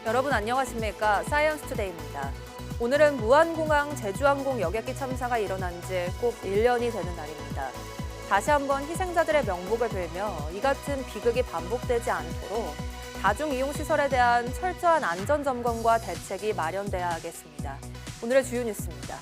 여러분 안녕하십니까? 사이언스투데이입니다. 오늘은 무안공항 제주항공 여객기 참사가 일어난 지 꼭 1년이 되는 날입니다. 다시 한번 희생자들의 명복을 빌며 이 같은 비극이 반복되지 않도록 다중이용시설에 대한 철저한 안전점검과 대책이 마련돼야 하겠습니다. 오늘의 주요 뉴스입니다.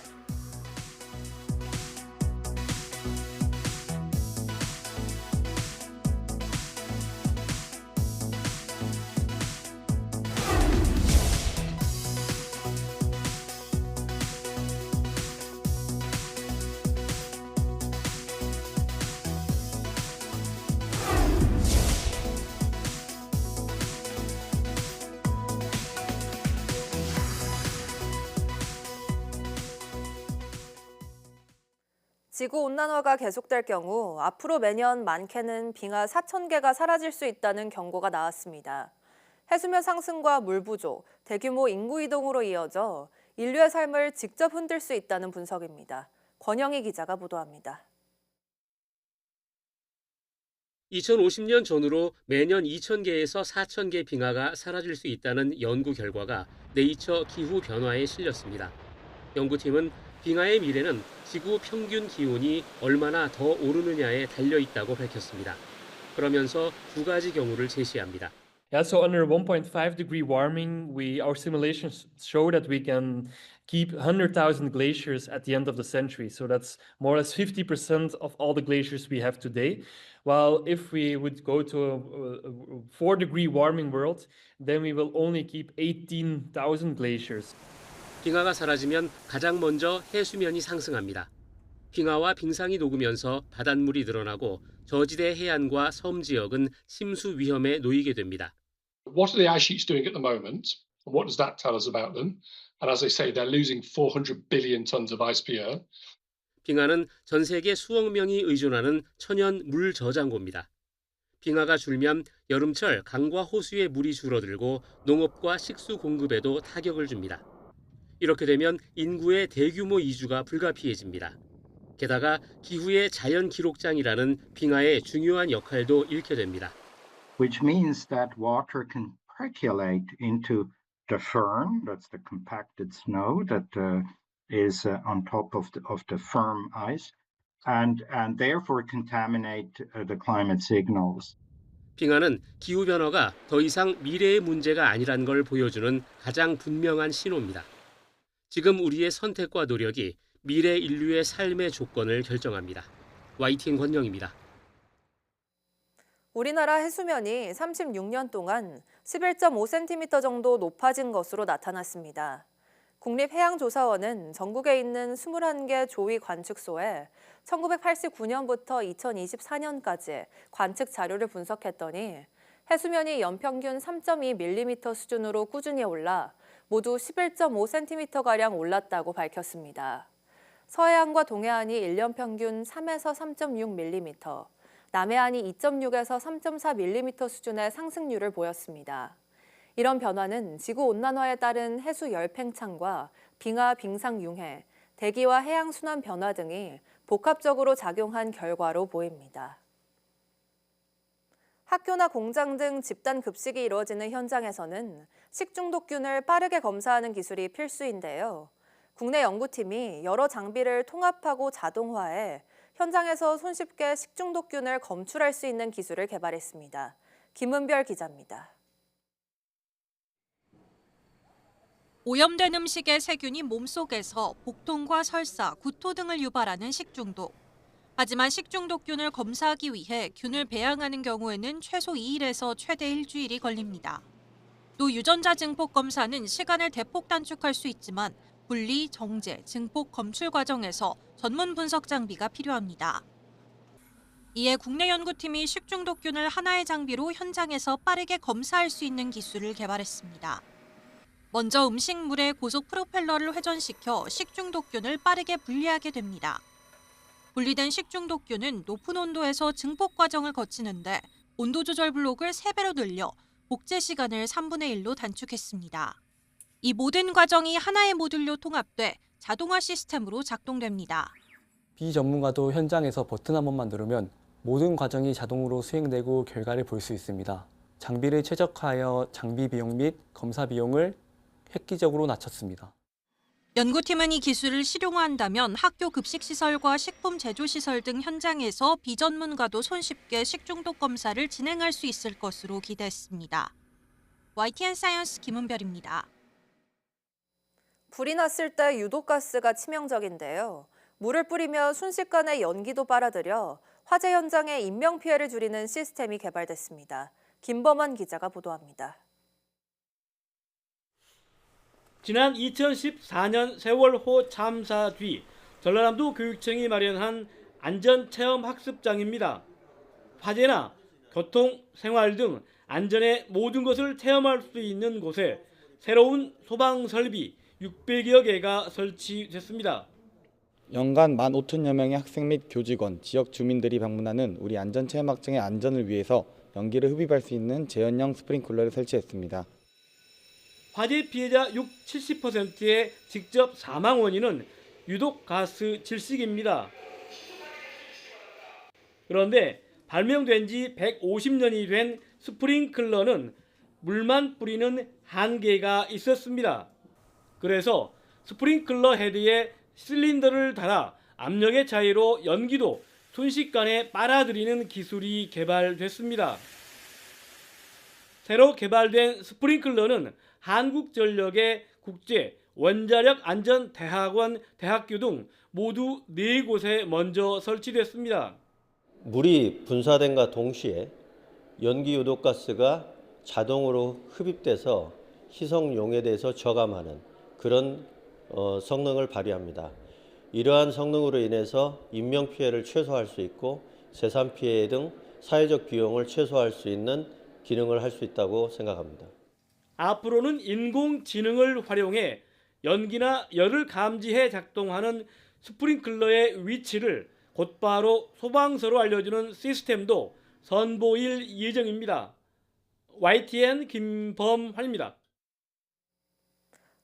지구온난화가 계속될 경우 앞으로 매년 많게는 빙하 4,000개가 사라질 수 있다는 경고가 나왔습니다. 해수면 상승과 물 부족, 대규모 인구 이동으로 이어져 인류의 삶을 직접 흔들 수 있다는 분석입니다. 권영희 기자가 보도합니다. 2050년 전후로 매년 2,000개에서 4,000개 빙하가 사라질 수 있다는 연구 결과가 네이처 기후 변화에 실렸습니다. 연구팀은 빙하의 미래는 지구 평균 기온이 얼마나 더 오르느냐에 달려 있다고 밝혔습니다. 그러면서 두 가지 경우를 제시합니다. Yeah, so under 1.5 degree warming, our simulations show that we can keep 100,000 glaciers at the end of the century. So that's more or less 50% of all the glaciers we have today. While if we would go to a 4 degree warming world, then we will only keep 18,000 glaciers. 빙하가 사라지면 가장 먼저 해수면이 상승합니다. 빙하와 빙상이 녹으면서 바닷물이 늘어나고 저지대 해안과 섬 지역은 침수 위험에 놓이게 됩니다. What are the ice sheets doing at the moment? And what does that tell us about them? And as I say, they're losing 400 billion tons of ice per year. 빙하는 전 세계 수억 명이 의존하는 천연 물 저장고입니다. 빙하가 줄면 여름철 강과 호수의 물이 줄어들고 농업과 식수 공급에도 타격을 줍니다. 이렇게 되면 인구의 대규모 이주가 불가피해집니다. 게다가 기후의 자연 기록장이라는 빙하의 중요한 역할도 잃게 됩니다. Which means that water can percolate into the firn, that's the compacted snow that is on top of the firm ice, and therefore contaminate the climate signals. 빙하는 기후 변화가 더 이상 미래의 문제가 아니란 걸 보여주는 가장 분명한 신호입니다. 지금 우리의 선택과 노력이 미래 인류의 삶의 조건을 결정합니다. YTN 권영입니다. 우리나라 해수면이 36년 동안 11.5cm 정도 높아진 것으로 나타났습니다. 국립해양조사원은 전국에 있는 21개 조위 관측소에 1989년부터 2024년까지 관측 자료를 분석했더니 해수면이 연평균 3.2mm 수준으로 꾸준히 올라 모두 11.5cm가량 올랐다고 밝혔습니다. 서해안과 동해안이 1년 평균 3에서 3.6mm, 남해안이 2.6에서 3.4mm 수준의 상승률을 보였습니다. 이런 변화는 지구온난화에 따른 해수 열팽창과 빙하 빙상 융해, 대기와 해양 순환 변화 등이 복합적으로 작용한 결과로 보입니다. 학교나 공장 등 집단 급식이 이루어지는 현장에서는 식중독균을 빠르게 검사하는 기술이 필수인데요. 국내 연구팀이 여러 장비를 통합하고 자동화해 현장에서 손쉽게 식중독균을 검출할 수 있는 기술을 개발했습니다. 김은별 기자입니다. 오염된 음식의 세균이 몸속에서 복통과 설사, 구토 등을 유발하는 식중독. 하지만 식중독균을 검사하기 위해 균을 배양하는 경우에는 최소 2일에서 최대 일주일이 걸립니다. 또 유전자 증폭 검사는 시간을 대폭 단축할 수 있지만 분리, 정제, 증폭 검출 과정에서 전문 분석 장비가 필요합니다. 이에 국내 연구팀이 식중독균을 하나의 장비로 현장에서 빠르게 검사할 수 있는 기술을 개발했습니다. 먼저 음식물에 고속 프로펠러를 회전시켜 식중독균을 빠르게 분리하게 됩니다. 분리된 식중독균은 높은 온도에서 증폭 과정을 거치는데 온도 조절 블록을 3배로 늘려 복제 시간을 3분의 1로 단축했습니다. 이 모든 과정이 하나의 모듈로 통합돼 자동화 시스템으로 작동됩니다. 비전문가도 현장에서 버튼 한 번만 누르면 모든 과정이 자동으로 수행되고 결과를 볼 수 있습니다. 장비를 최적화하여 장비 비용 및 검사 비용을 획기적으로 낮췄습니다. 연구팀은 이 기술을 실용화한다면 학교 급식시설과 식품 제조시설 등 현장에서 비전문가도 손쉽게 식중독 검사를 진행할 수 있을 것으로 기대했습니다. YTN 사이언스 김은별입니다. 불이 났을 때 유독가스가 치명적인데요. 물을 뿌리며 순식간에 연기도 빨아들여 화재 현장의 인명피해를 줄이는 시스템이 개발됐습니다. 김범환 기자가 보도합니다. 지난 2014년 세월호 참사 뒤 전라남도 교육청이 마련한 안전체험학습장입니다. 화재나 교통, 생활 등 안전의 모든 것을 체험할 수 있는 곳에 새로운 소방설비 600여 개가 설치됐습니다. 연간 15,000여 명의 학생 및 교직원, 지역 주민들이 방문하는 우리 안전체험학장의 안전을 위해서 연기를 흡입할 수 있는 재현형 스프링클러를 설치했습니다. 화재 피해자 70%의 직접 사망 원인은 유독가스 질식입니다. 그런데 발명된 지 150년이 된 스프링클러는 물만 뿌리는 한계가 있었습니다. 그래서 스프링클러 헤드에 실린더를 달아 압력의 차이로 연기도 순식간에 빨아들이는 기술이 개발됐습니다. 새로 개발된 스프링클러는 한국전력의 국제 원자력 안전대학원 대학교 등 모두 4곳에 먼저 설치됐습니다. 물이 분사된과 동시에 연기 유독가스가 자동으로 흡입돼서 희석용에 대해서 저감하는 그런 성능을 발휘합니다. 이러한 성능으로 인해서 인명피해를 최소화할 수 있고 재산피해 등 사회적 비용을 최소화할 수 있는 기능을 할 수 있다고 생각합니다. 앞으로는 인공지능을 활용해 연기나 열을 감지해 작동하는 스프링클러의 위치를 곧바로 소방서로 알려주는 시스템도 선보일 예정입니다. YTN 김범환입니다.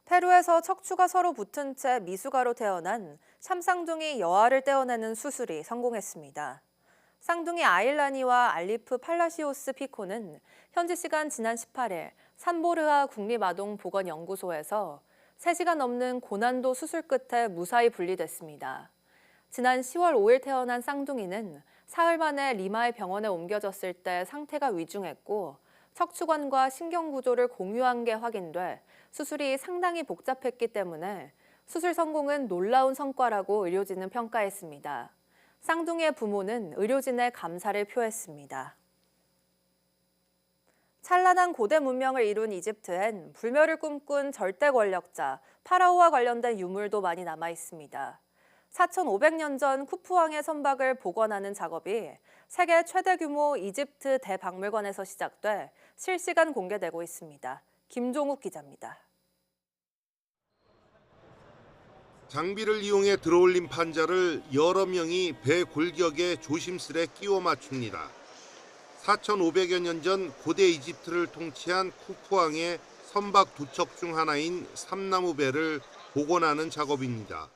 페루에서 척추가 서로 붙은 채 미숙아로 태어난 샴쌍둥이 여아를 떼어내는 수술이 성공했습니다. 쌍둥이 아일라니와 알리프 팔라시오스 피코는 현지 시간 지난 18일 산보르아 국립아동보건연구소에서 3시간 넘는 고난도 수술 끝에 무사히 분리됐습니다. 지난 10월 5일 태어난 쌍둥이는 사흘 만에 리마의 병원에 옮겨졌을 때 상태가 위중했고 척추관과 신경구조를 공유한 게 확인돼 수술이 상당히 복잡했기 때문에 수술 성공은 놀라운 성과라고 의료진은 평가했습니다. 쌍둥이의 부모는 의료진의 감사를 표했습니다. 찬란한 고대 문명을 이룬 이집트엔 불멸을 꿈꾼 절대 권력자 파라오와 관련된 유물도 많이 남아 있습니다. 4,500년 전 쿠프왕의 선박을 복원하는 작업이 세계 최대 규모 이집트 대박물관에서 시작돼 실시간 공개되고 있습니다. 김종욱 기자입니다. 장비를 이용해 들어올린 판자를 여러 명이 배 골격에 조심스레 끼워 맞춥니다. 4,500여 년 전 고대 이집트를 통치한 쿠프왕의 선박 2척 중 하나인 삼나무배를 복원하는 작업입니다.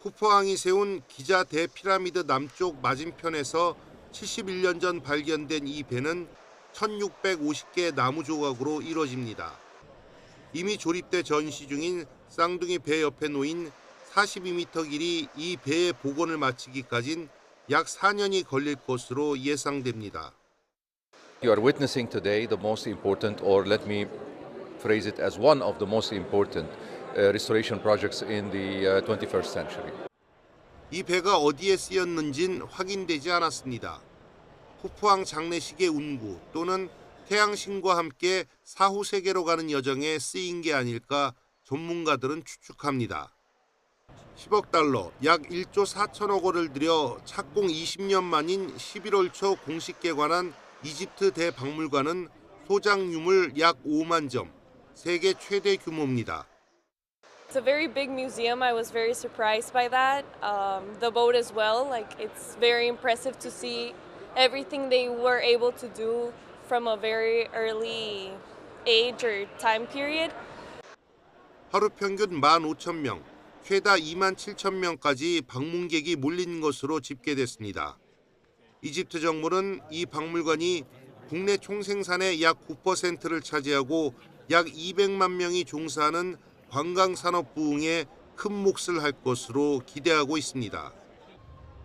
쿠프왕이 세운 기자 대피라미드 남쪽 맞은편에서 71년 전 발견된 이 배는 1,650개의 나무 조각으로 이뤄집니다. 이미 조립돼 전시 중인 쌍둥이 배 옆에 놓인 42m 길이 이 배의 복원을 마치기까진 약 4년이 걸릴 것으로 예상됩니다. You are witnessing today the most important, or let me phrase it as one of the most important restoration projects in the 21st century. 이 배가 어디에 쓰였는진 확인되지 않았습니다. 쿠프왕 장례식의 운구 또는 태양신과 함께 사후 세계로 가는 여정에 쓰인 게 아닐까 전문가들은 추측합니다. 10억 달러, 약 1조 4천억 원을 들여 착공 20년 만인 11월 초 공식 개관한 이집트 대박물관은 소장 유물 약 5만 점, 세계 최대 규모입니다. It's a very big museum. I was very surprised by that. The boat as well. Like, it's very impressive to see everything they were able to do from a very early age or time period. 하루 평균 15,000명, 최다 27,000명까지 방문객이 몰린 것으로 집계됐습니다. 이집트 정부는 이 박물관이 국내 총생산의 약 9%를 차지하고 약 200만 명이 종사하는 관광산업 부흥에 큰 몫을 할 것으로 기대하고 있습니다.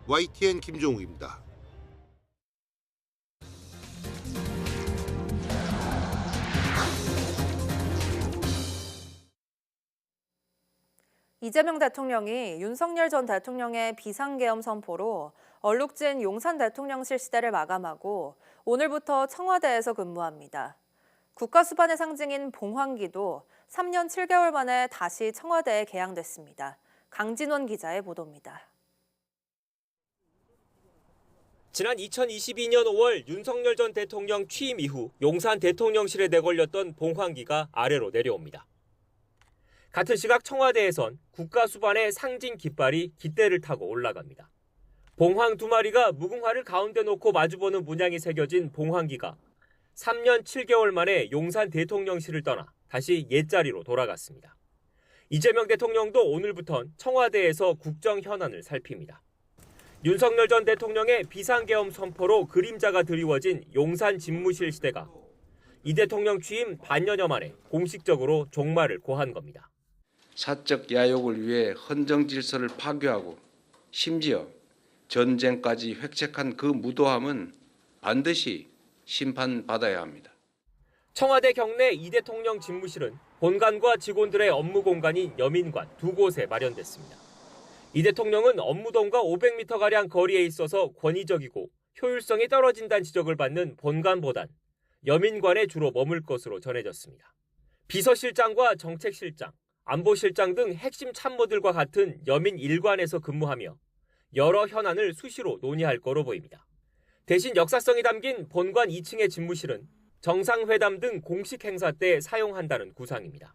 YTN 김종욱입니다. 이재명 대통령이 윤석열 전 대통령의 비상계엄 선포로 얼룩진 용산 대통령실 시대를 마감하고 오늘부터 청와대에서 근무합니다. 국가수반의 상징인 봉황기도 3년 7개월 만에 다시 청와대에 개양됐습니다. 강진원 기자의 보도입니다. 지난 2022년 5월 윤석열 전 대통령 취임 이후 용산 대통령실에 내걸렸던 봉황기가 아래로 내려옵니다. 같은 시각 청와대에선 국가수반의 상징 깃발이 깃대를 타고 올라갑니다. 봉황 2마리가 무궁화를 가운데 놓고 마주보는 문양이 새겨진 봉황기가 3년 7개월 만에 용산 대통령실을 떠나 다시 옛자리로 돌아갔습니다. 이재명 대통령도 오늘부턴 청와대에서 국정 현안을 살핍니다. 윤석열 전 대통령의 비상계엄 선포로 그림자가 드리워진 용산 집무실 시대가 이 대통령 취임 반년여 만에 공식적으로 종말을 고한 겁니다. 사적 야욕을 위해 헌정 질서를 파괴하고 심지어 전쟁까지 획책한 그 무도함은 반드시 심판받아야 합니다. 청와대 경내 이 대통령 집무실은 본관과 직원들의 업무 공간인 여민관 두 곳에 마련됐습니다. 이 대통령은 업무동과 500m가량 거리에 있어서 권위적이고 효율성이 떨어진다는 지적을 받는 본관보단 여민관에 주로 머물 것으로 전해졌습니다. 비서실장과 정책실장, 안보실장 등 핵심 참모들과 같은 여민 1관에서 근무하며 여러 현안을 수시로 논의할 거로 보입니다. 대신 역사성이 담긴 본관 2층의 집무실은 정상회담 등 공식 행사 때 사용한다는 구상입니다.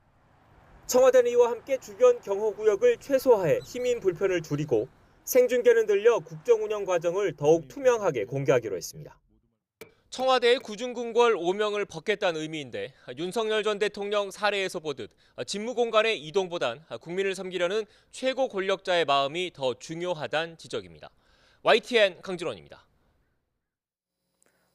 청와대는 이와 함께 주변 경호구역을 최소화해 시민 불편을 줄이고 생중계는 들려 국정운영 과정을 더욱 투명하게 공개하기로 했습니다. 청와대의 구중궁궐 오명을 벗겠다는 의미인데 윤석열 전 대통령 사례에서 보듯 집무 공간의 이동보단 국민을 섬기려는 최고 권력자의 마음이 더 중요하다는 지적입니다. YTN 강진원입니다.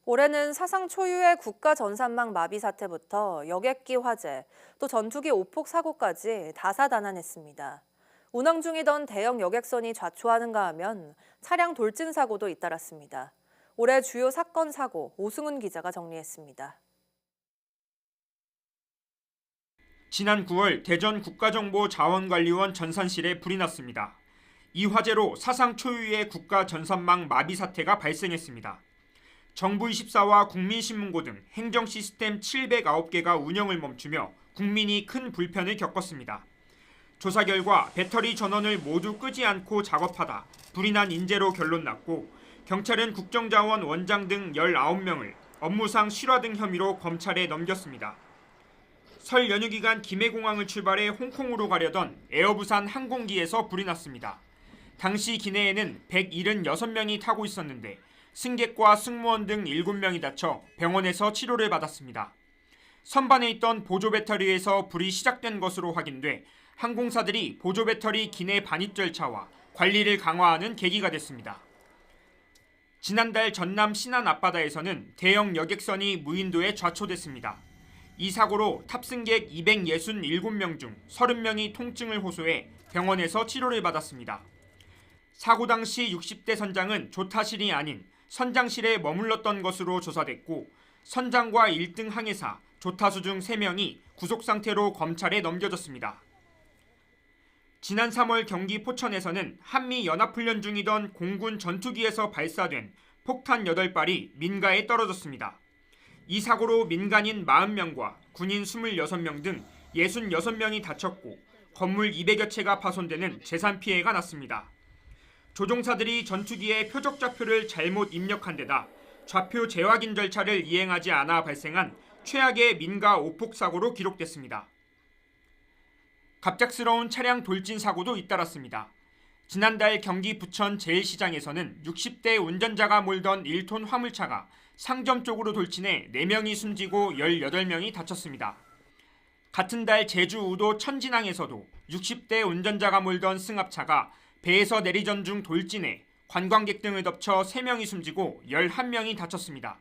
올해는 사상 초유의 국가 전산망 마비 사태부터 여객기 화재, 또 전투기 오폭 사고까지 다사다난했습니다. 운항 중이던 대형 여객선이 좌초하는가 하면 차량 돌진 사고도 잇따랐습니다. 올해 주요 사건 사고 오승훈 기자가 정리했습니다. 지난 9월 대전 국가정보자원관리원 전산실에 불이 났습니다. 이 화재로 사상 초유의 국가 전산망 마비 사태가 발생했습니다. 정부24와 국민신문고 등 행정 시스템 709개가 운영을 멈추며 국민이 큰 불편을 겪었습니다. 조사 결과 배터리 전원을 모두 끄지 않고 작업하다 불이 난 인재로 결론 났고 경찰은 국정자원 원장 등 19명을 업무상 실화 등 혐의로 검찰에 넘겼습니다. 설 연휴 기간 김해공항을 출발해 홍콩으로 가려던 에어부산 항공기에서 불이 났습니다. 당시 기내에는 176명이 타고 있었는데 승객과 승무원 등 7명이 다쳐 병원에서 치료를 받았습니다. 선반에 있던 보조 배터리에서 불이 시작된 것으로 확인돼 항공사들이 보조 배터리 기내 반입 절차와 관리를 강화하는 계기가 됐습니다. 지난달 전남 신안 앞바다에서는 대형 여객선이 무인도에 좌초됐습니다. 이 사고로 탑승객 267명 중 30명이 통증을 호소해 병원에서 치료를 받았습니다. 사고 당시 60대 선장은 조타실이 아닌 선장실에 머물렀던 것으로 조사됐고 선장과 1등 항해사, 조타수 중 3명이 구속 상태로 검찰에 넘겨졌습니다. 지난 3월 경기 포천에서는 한미 연합훈련 중이던 공군 전투기에서 발사된 폭탄 8발이 민가에 떨어졌습니다. 이 사고로 민간인 40명과 군인 26명 등 66명이 다쳤고 건물 200여 채가 파손되는 재산 피해가 났습니다. 조종사들이 전투기에 표적 좌표를 잘못 입력한 데다 좌표 재확인 절차를 이행하지 않아 발생한 최악의 민가 오폭 사고로 기록됐습니다. 갑작스러운 차량 돌진 사고도 잇따랐습니다. 지난달 경기 부천 제1시장에서는 60대 운전자가 몰던 1톤 화물차가 상점 쪽으로 돌진해 4명이 숨지고 18명이 다쳤습니다. 같은 달 제주 우도 천진항에서도 60대 운전자가 몰던 승합차가 배에서 내리던 중 돌진해 관광객 등을 덮쳐 3명이 숨지고 11명이 다쳤습니다.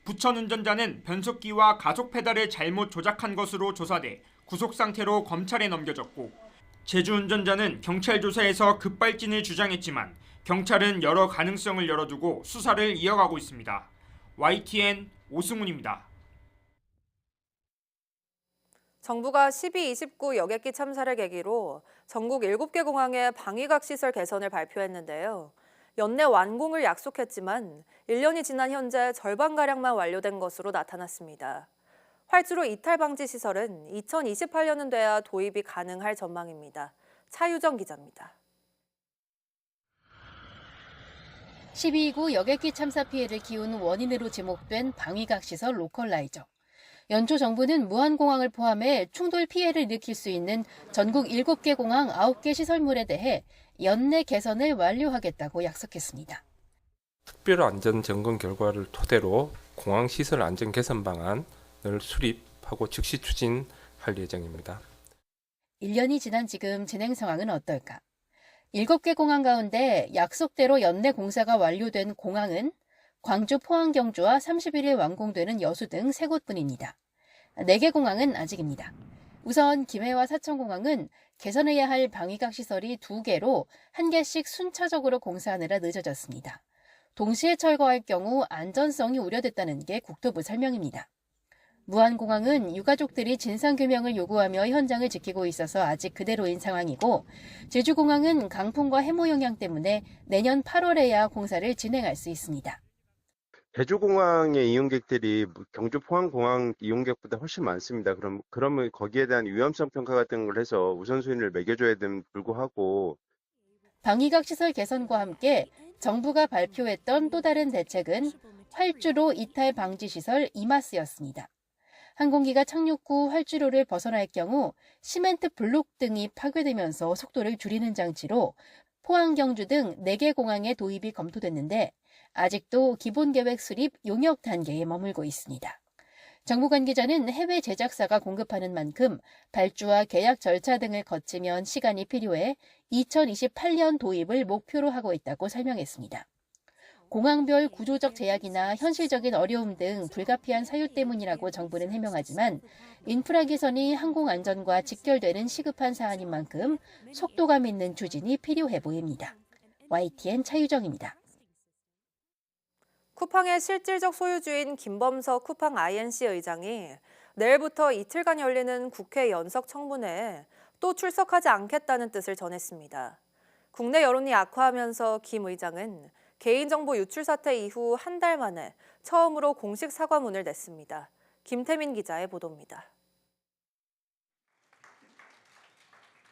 부천 운전자는 변속기와 가속 페달을 잘못 조작한 것으로 조사돼 구속 상태로 검찰에 넘겨졌고, 제주 운전자는 경찰 조사에서 급발진을 주장했지만 경찰은 여러 가능성을 열어두고 수사를 이어가고 있습니다. YTN 오승훈입니다. 정부가 12.29 여객기 참사를 계기로 전국 7개 공항의 방위각 시설 개선을 발표했는데요. 연내 완공을 약속했지만 1년이 지난 현재 절반가량만 완료된 것으로 나타났습니다. 활주로 이탈 방지 시설은 2028년은 돼야 도입이 가능할 전망입니다. 차유정 기자입니다. 12.29 여객기 참사 피해를 키운 원인으로 지목된 방위각 시설 로컬라이저. 연초 정부는 무안공항을 포함해 충돌 피해를 일으킬 수 있는 전국 7개 공항 9개 시설물에 대해 연내 개선을 완료하겠다고 약속했습니다. 특별 안전 점검 결과를 토대로 공항 시설 안전 개선 방안을 수립하고 즉시 추진할 예정입니다. 1년이 지난 지금 진행 상황은 어떨까? 7개 공항 가운데 약속대로 연내 공사가 완료된 공항은 광주, 포항, 경주와 31일 완공되는 여수 등 3곳뿐입니다. 4개 공항은 아직입니다. 우선 김해와 사천공항은 개선해야 할 방위각 시설이 2개로 1개씩 순차적으로 공사하느라 늦어졌습니다. 동시에 철거할 경우 안전성이 우려됐다는 게 국토부 설명입니다. 무안공항은 유가족들이 진상규명을 요구하며 현장을 지키고 있어서 아직 그대로인 상황이고, 제주공항은 강풍과 해무 영향 때문에 내년 8월에야 공사를 진행할 수 있습니다. 제주공항의 이용객들이 경주 포항공항 이용객보다 훨씬 많습니다. 그러면 거기에 대한 위험성 평가 같은 걸 해서 우선순위를 매겨줘야 됨 불구하고, 방위각 시설 개선과 함께 정부가 발표했던 또 다른 대책은 활주로 이탈 방지 시설 이마스였습니다. 항공기가 착륙 후 활주로를 벗어날 경우 시멘트 블록 등이 파괴되면서 속도를 줄이는 장치로 포항, 경주 등 4개 공항에 도입이 검토됐는데 아직도 기본계획 수립 용역 단계에 머물고 있습니다. 정부 관계자는 해외 제작사가 공급하는 만큼 발주와 계약 절차 등을 거치면 시간이 필요해 2028년 도입을 목표로 하고 있다고 설명했습니다. 공항별 구조적 제약이나 현실적인 어려움 등 불가피한 사유 때문이라고 정부는 해명하지만 인프라 개선이 항공 안전과 직결되는 시급한 사안인 만큼 속도감 있는 추진이 필요해 보입니다. YTN 차유정입니다. 쿠팡의 실질적 소유주인 김범석 쿠팡 INC 의장이 내일부터 이틀간 열리는 국회 연석 청문회에 또 출석하지 않겠다는 뜻을 전했습니다. 국내 여론이 악화하면서 김 의장은 개인정보 유출 사태 이후 한 달 만에 처음으로 공식 사과문을 냈습니다. 김태민 기자의 보도입니다.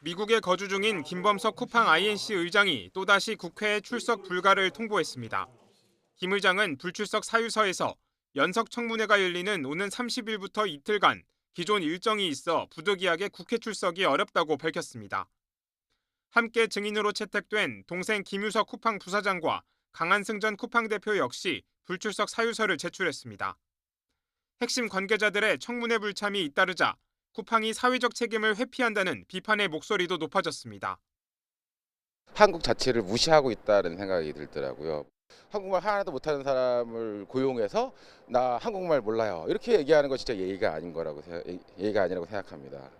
미국에 거주 중인 김범석 쿠팡 INC 의장이 또다시 국회에 출석 불가를 통보했습니다. 김 의장은 불출석 사유서에서 연석 청문회가 열리는 오는 30일부터 이틀간 기존 일정이 있어 부득이하게 국회 출석이 어렵다고 밝혔습니다. 함께 증인으로 채택된 동생 김유석 쿠팡 부사장과 강한승 전 쿠팡 대표 역시 불출석 사유서를 제출했습니다. 핵심 관계자들의 청문회 불참이 잇따르자 쿠팡이 사회적 책임을 회피한다는 비판의 목소리도 높아졌습니다. 한국 자체를 무시하고 있다는 생각이 들더라고요. 한국말 하나도 못하는 사람을 고용해서 나 한국말 몰라요. 이렇게 얘기하는 거 진짜 예의가 아니라고 생각합니다.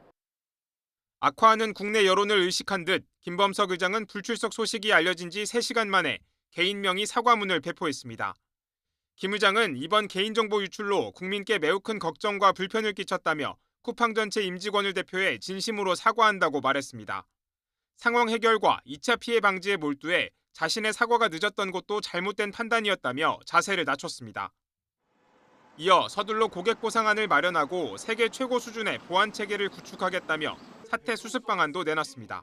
악화하는 국내 여론을 의식한 듯 김범석 의장은 불출석 소식이 알려진 지 3시간 만에 개인 명의 사과문을 배포했습니다. 김 의장은 이번 개인정보 유출로 국민께 매우 큰 걱정과 불편을 끼쳤다며 쿠팡 전체 임직원을 대표해 진심으로 사과한다고 말했습니다. 상황 해결과 2차 피해 방지에 몰두해 자신의 사과가 늦었던 것도 잘못된 판단이었다며 자세를 낮췄습니다. 이어 서둘러 고객 보상안을 마련하고 세계 최고 수준의 보안 체계를 구축하겠다며 사태 수습 방안도 내놨습니다.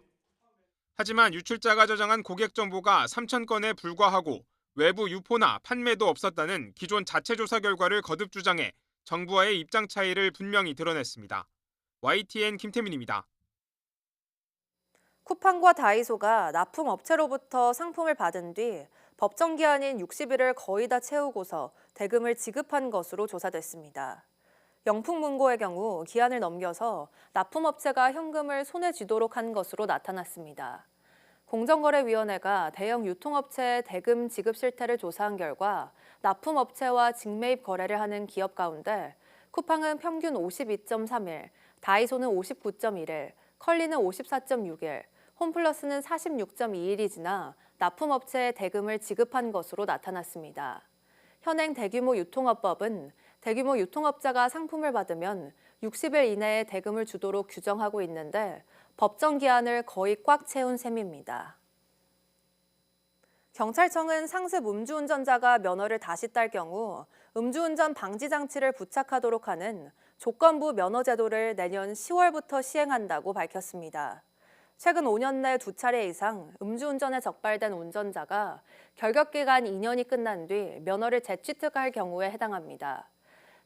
하지만 유출자가 저장한 고객 정보가 3,000건에 불과하고 외부 유포나 판매도 없었다는 기존 자체 조사 결과를 거듭 주장해 정부와의 입장 차이를 분명히 드러냈습니다. YTN 김태민입니다. 쿠팡과 다이소가 납품업체로부터 상품을 받은 뒤 법정 기한인 60일을 거의 다 채우고서 대금을 지급한 것으로 조사됐습니다. 영풍문고의 경우 기한을 넘겨서 납품업체가 현금을 손에 쥐도록 한 것으로 나타났습니다. 공정거래위원회가 대형 유통업체의 대금 지급 실태를 조사한 결과 납품업체와 직매입 거래를 하는 기업 가운데 쿠팡은 평균 52.3일, 다이소는 59.1일, 컬리는 54.6일, 홈플러스는 46.2일이 지나 납품업체에 대금을 지급한 것으로 나타났습니다. 현행 대규모 유통업법은 대규모 유통업자가 상품을 받으면 60일 이내에 대금을 주도록 규정하고 있는데 법정 기한을 거의 꽉 채운 셈입니다. 경찰청은 상습 음주운전자가 면허를 다시 딸 경우 음주운전 방지 장치를 부착하도록 하는 조건부 면허 제도를 내년 10월부터 시행한다고 밝혔습니다. 최근 5년 내 2차례 이상 음주운전에 적발된 운전자가 결격기간 2년이 끝난 뒤 면허를 재취득할 경우에 해당합니다.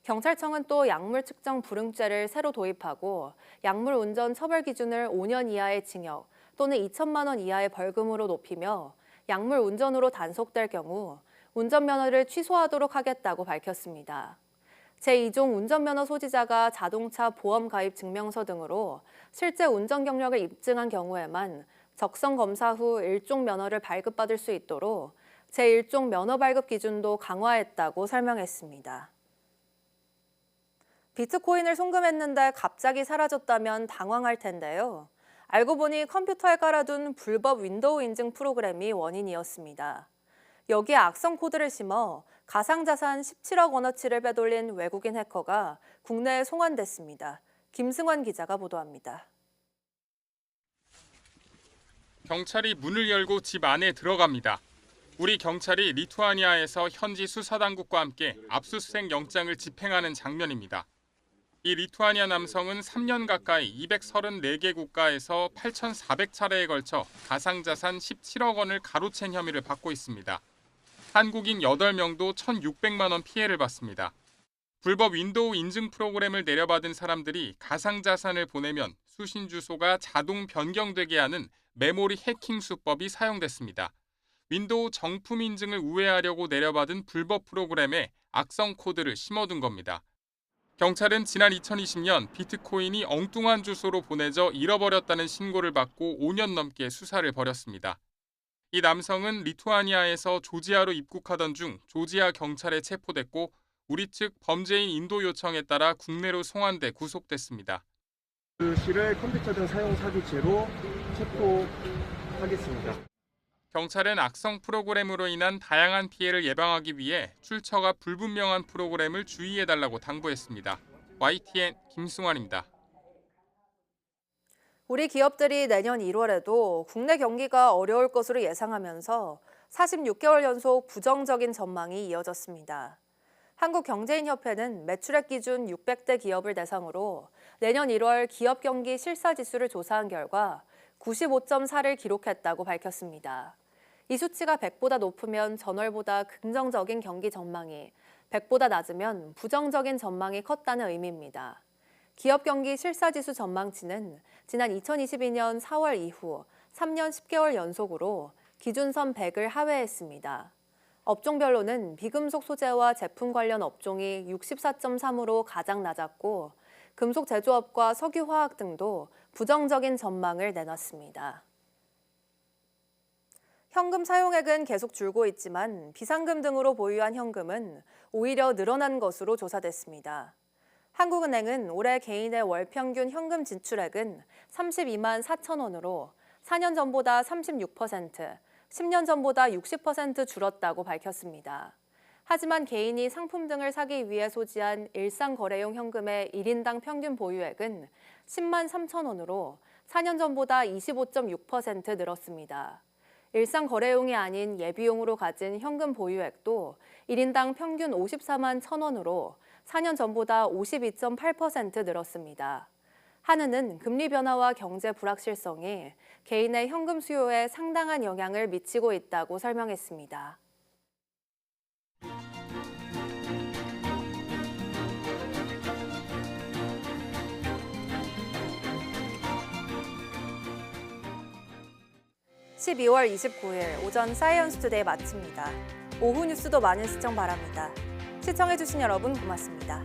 경찰청은 또 약물 측정 불응죄를 새로 도입하고 약물 운전 처벌 기준을 5년 이하의 징역 또는 2천만 원 이하의 벌금으로 높이며 약물 운전으로 단속될 경우 운전면허를 취소하도록 하겠다고 밝혔습니다. 제2종 운전면허 소지자가 자동차 보험 가입 증명서 등으로 실제 운전 경력을 입증한 경우에만 적성 검사 후 1종 면허를 발급받을 수 있도록 제1종 면허 발급 기준도 강화했다고 설명했습니다. 비트코인을 송금했는데 갑자기 사라졌다면 당황할 텐데요. 알고 보니 컴퓨터에 깔아둔 불법 윈도우 인증 프로그램이 원인이었습니다. 여기에 악성 코드를 심어 가상자산 17억 원어치를 빼돌린 외국인 해커가 국내에 송환됐습니다. 김승환 기자가 보도합니다. 경찰이 문을 열고 집 안에 들어갑니다. 우리 경찰이 리투아니아에서 현지 수사당국과 함께 압수수색 영장을 집행하는 장면입니다. 이 리투아니아 남성은 3년 가까이 234개 국가에서 8,400차례에 걸쳐 가상자산 17억 원을 가로챈 혐의를 받고 있습니다. 한국인 8명도 1,600만 원 피해를 봤습니다. 불법 윈도우 인증 프로그램을 내려받은 사람들이 가상자산을 보내면 수신 주소가 자동 변경되게 하는 메모리 해킹 수법이 사용됐습니다. 윈도우 정품 인증을 우회하려고 내려받은 불법 프로그램에 악성 코드를 심어둔 겁니다. 경찰은 지난 2020년 비트코인이 엉뚱한 주소로 보내져 잃어버렸다는 신고를 받고 5년 넘게 수사를 벌였습니다. 이 남성은 리투아니아에서 조지아로 입국하던 중 조지아 경찰에 체포됐고 우리 측 범죄인 인도 요청에 따라 국내로 송환돼 구속됐습니다. 그 씨를 컴퓨터 등 사용 사기죄로 체포하겠습니다. 경찰은 악성 프로그램으로 인한 다양한 피해를 예방하기 위해 출처가 불분명한 프로그램을 주의해달라고 당부했습니다. YTN 김승환입니다. 우리 기업들이 내년 1월에도 국내 경기가 어려울 것으로 예상하면서 46개월 연속 부정적인 전망이 이어졌습니다. 한국경제인협회는 매출액 기준 600대 기업을 대상으로 내년 1월 기업 경기 실사지수를 조사한 결과 95.4를 기록했다고 밝혔습니다. 이 수치가 100보다 높으면 전월보다 긍정적인 경기 전망이, 100보다 낮으면 부정적인 전망이 컸다는 의미입니다. 기업 경기 실사지수 전망치는 지난 2022년 4월 이후 3년 10개월 연속으로 기준선 100을 하회했습니다. 업종별로는 비금속 소재와 제품 관련 업종이 64.3으로 가장 낮았고 금속 제조업과 석유화학 등도 부정적인 전망을 내놨습니다. 현금 사용액은 계속 줄고 있지만 비상금 등으로 보유한 현금은 오히려 늘어난 것으로 조사됐습니다. 한국은행은 올해 개인의 월 평균 현금 진출액은 32만 4천 원으로 4년 전보다 36%, 10년 전보다 60% 줄었다고 밝혔습니다. 하지만 개인이 상품 등을 사기 위해 소지한 일상거래용 현금의 1인당 평균 보유액은 10만 3천 원으로 4년 전보다 25.6% 늘었습니다. 일상거래용이 아닌 예비용으로 가진 현금 보유액도 1인당 평균 54만 1천 원으로 4년 전보다 52.8% 늘었습니다. 한은은 금리 변화와 경제 불확실성이 개인의 현금 수요에 상당한 영향을 미치고 있다고 설명했습니다. 12월 29일 오전 사이언스 투데이 마칩니다. 오후 뉴스도 많은 시청 바랍니다. 시청해주신 여러분 고맙습니다.